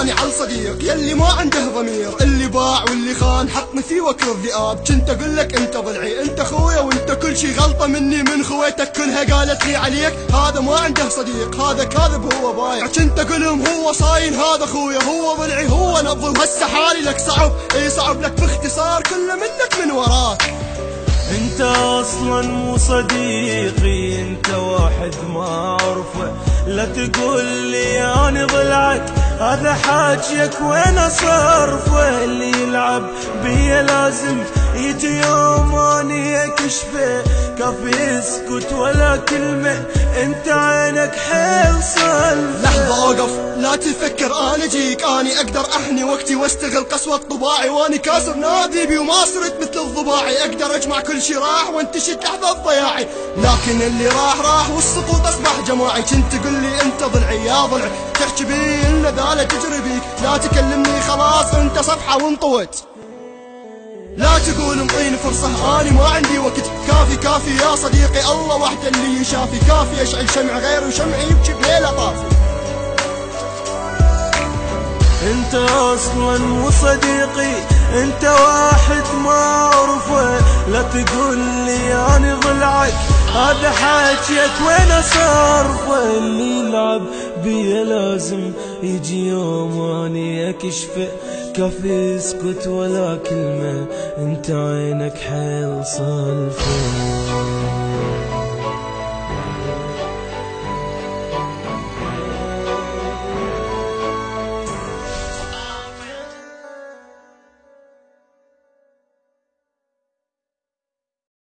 اني على صديق يلي ما عنده ضمير، اللي باع واللي خان حطني في وكر الذئاب. كنت اقول لك انت ضلعي انت خويا، وانت كل شي غلطه مني من خويتك كلها قالت لي عليك هذا ما عنده صديق، هذا كاذب هو بايع. كنت اقولهم هو صاين هذا خويا، هو ضلعي هو نبض. هسه حالي لك صعب، اي صعب لك باختصار كله منك من وراك. انت اصلا مو صديقي، انت واحد ما اعرفه، لا تقول لي اني ضلعك، هذا حاجيك وين صرفه. اللي يلعب بيا لازم يجي يوم اني اكشفه، كافي يسكت ولا كلمه، انت عينك حيل صلفه. لحظة اوقف لا تفكر انا جيك، اني اقدر احني وقتي واستغل قسوة طباعي، واني كاسر ناديبي وما صرت مثل الضباعي. اقدر اجمع كل شي راح وانتشد لحظة ضياعي، لكن اللي راح والسقوط اصبح جماعي. كنت تقول لي انت ضلعي يا ضلعي، تحكي بي ان ذاله تجري بيك، لا تكلمني خلاص انت صفحة وانطوت. لا تقول انطيني فرصة اني ما عندي وقت، كافي كافي يا صديقي الله وحده اللي يشافي. كافي اشعل شمع غير وشمعي يبكي بليلة طافي. انت اصلا مو صديقي، انت واحد ما اعرفه، لا تقول لي اني ضلعك، هذا حاجيك وين صرفه. اللي يلعب بيا لازم يجي يوم اني اكشفه، كافي اسكت ولا كلمه، انت عينك حيل صلفه.